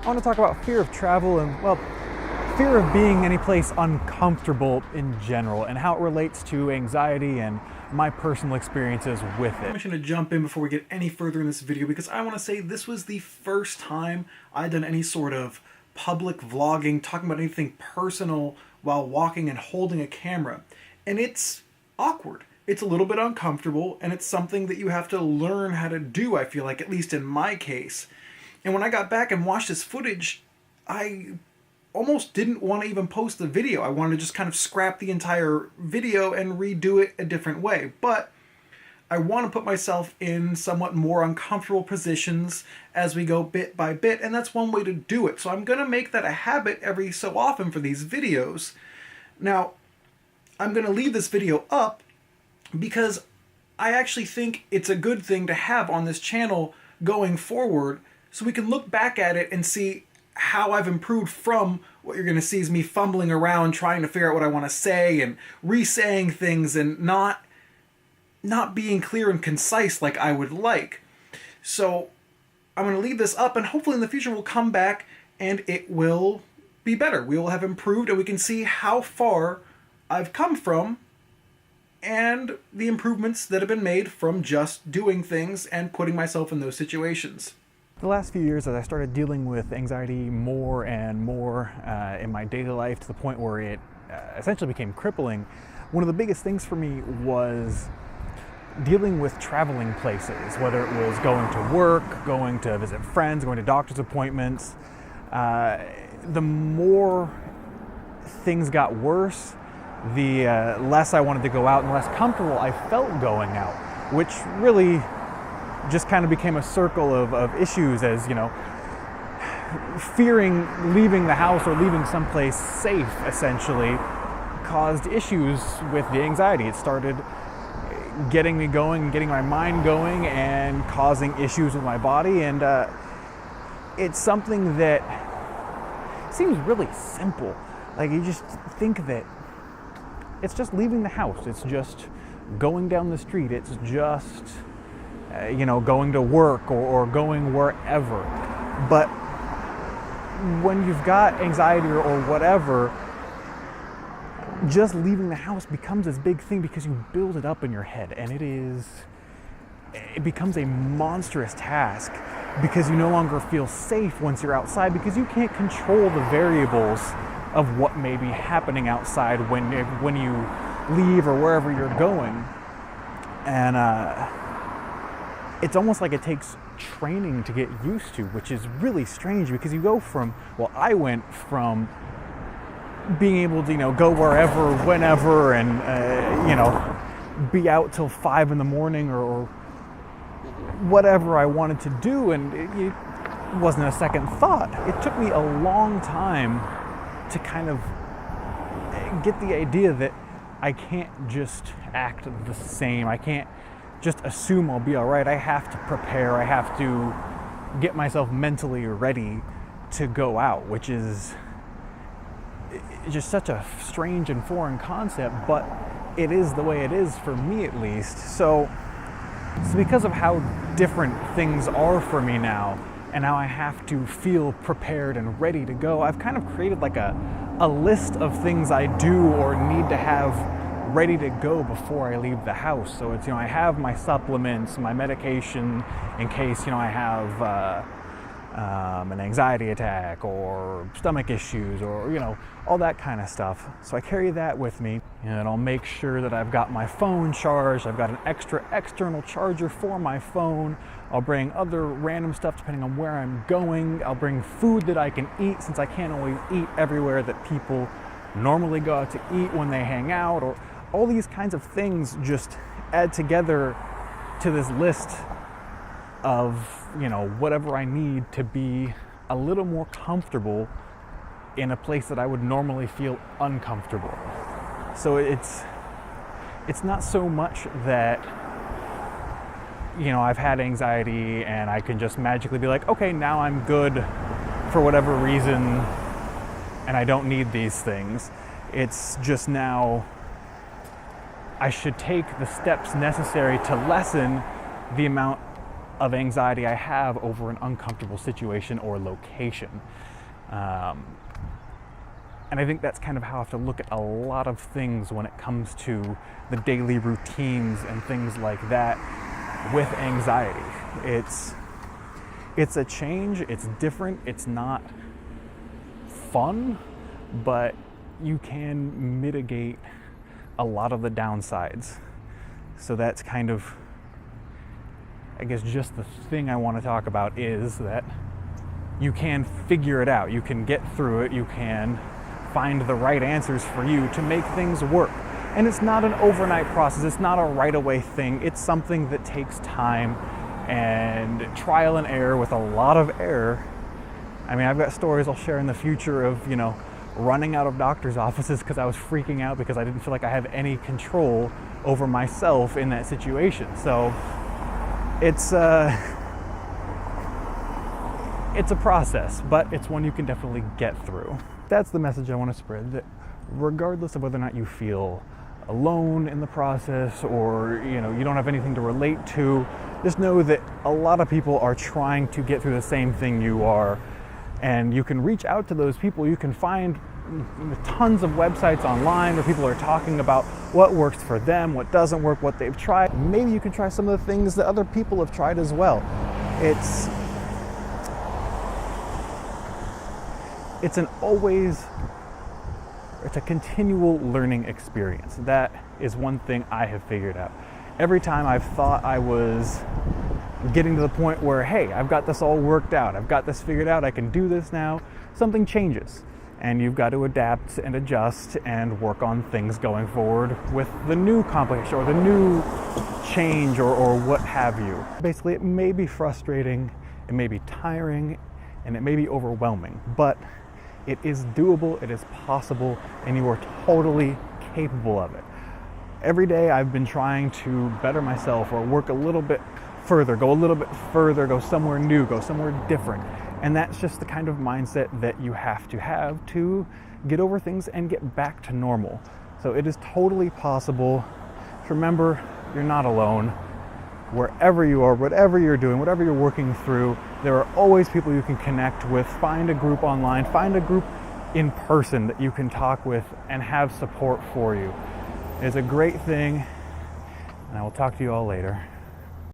want to talk about fear of travel and, well, fear of being any place uncomfortable in general and how it relates to anxiety and my personal experiences with it. I'm just going to jump in before we get any further in this video because I want to say this was the first time I'd done any sort of public vlogging, talking about anything personal while walking and holding a camera. And it's awkward. It's a little bit uncomfortable, and it's something that you have to learn how to do, I feel like, at least in my case. And when I got back and watched this footage, I almost didn't want to even post the video. I wanted to just kind of scrap the entire video and redo it a different way. But I want to put myself in somewhat more uncomfortable positions as we go bit by bit, and that's one way to do it. So I'm going to make that a habit every so often for these videos. Now, I'm going to leave this video up because I actually think it's a good thing to have on this channel going forward so we can look back at it and see how I've improved from what you're going to see is me fumbling around trying to figure out what I want to say and re-saying things and not being clear and concise like I would like. So I'm going to leave this up, and hopefully in the future we'll come back and it will be better. We will have improved and we can see how far I've come from and the improvements that have been made from just doing things and putting myself in those situations. The last few years, as I started dealing with anxiety more and more in my daily life to the point where it essentially became crippling, one of the biggest things for me was dealing with traveling places, whether it was going to work, going to visit friends, going to doctor's appointments. The more things got worse, the less I wanted to go out and the less comfortable I felt going out, which really just kind of became a circle of issues as, you know, fearing leaving the house or leaving someplace safe essentially caused issues with the anxiety. It started getting me going, getting my mind going, and causing issues with my body. And it's something that seems really simple. Like, you just think that it's just leaving the house. It's just going down the street. It's just, going to work or going wherever. But when you've got anxiety or whatever, just leaving the house becomes this big thing because you build it up in your head, and it becomes a monstrous task because you no longer feel safe once you're outside because you can't control the variables of what may be happening outside when you leave or wherever you're going. And it's almost like it takes training to get used to, which is really strange because you go from, well, I went from being able to, go wherever, whenever, and, be out till 5 in the morning or whatever I wanted to do, and it wasn't a second thought. It took me a long time to kind of get the idea that I can't just act the same. I can't just assume I'll be all right. I have to prepare. I have to get myself mentally ready to go out, which is just such a strange and foreign concept, but it is the way it is for me, at least. So because of how different things are for me now, and now I have to feel prepared and ready to go, I've kind of created like a list of things I do or need to have ready to go before I leave the house. So it's, I have my supplements, my medication in case, I have an anxiety attack or stomach issues or, all that kind of stuff. So I carry that with me, and I'll make sure that I've got my phone charged. I've got an extra external charger for my phone. I'll bring other random stuff depending on where I'm going. I'll bring food that I can eat since I can't always eat everywhere that people normally go out to eat when they hang out, or all these kinds of things just add together to this list of, whatever I need to be a little more comfortable in a place that I would normally feel uncomfortable. So it's not so much that, I've had anxiety and I can just magically be like, okay, now I'm good for whatever reason and I don't need these things. It's just now I should take the steps necessary to lessen the amount of anxiety I have over an uncomfortable situation or location. And I think that's kind of how I have to look at a lot of things when it comes to the daily routines and things like that with anxiety. It's a change, it's different, it's not fun, but you can mitigate a lot of the downsides. So that's kind of, I guess, just the thing I want to talk about is that you can figure it out, you can get through it, you can find the right answers for you to make things work. And it's not an overnight process, it's not a right away thing, it's something that takes time and trial and error with a lot of error. I mean, I've got stories I'll share in the future of, running out of doctor's offices because I was freaking out because I didn't feel like I have any control over myself in that situation. So it's a process, but it's one you can definitely get through. That's the message I want to spread, that regardless of whether or not you feel alone in the process or you don't have anything to relate to, just know that a lot of people are trying to get through the same thing you are, and you can reach out to those people. You can find tons of websites online where people are talking about what works for them, what doesn't work, what they've tried. Maybe you can try some of the things that other people have tried as well. It's a continual learning experience. That is one thing I have figured out. Every time I've thought I was getting to the point where, hey, I've got this all worked out, I've got this figured out, I can do this now, something changes. And you've got to adapt and adjust and work on things going forward with the new complication or the new change or what have you. Basically, it may be frustrating, it may be tiring, and it may be overwhelming, but it is doable, it is possible, and you are totally capable of it. Every day I've been trying to better myself or work a little bit further, go a little bit further, go somewhere new, go somewhere different. And that's just the kind of mindset that you have to get over things and get back to normal. So it is totally possible. Remember, you're not alone. Wherever you are, whatever you're doing, whatever you're working through, there are always people you can connect with. Find a group online, find a group in person that you can talk with and have support for you. It's a great thing, and I will talk to you all later.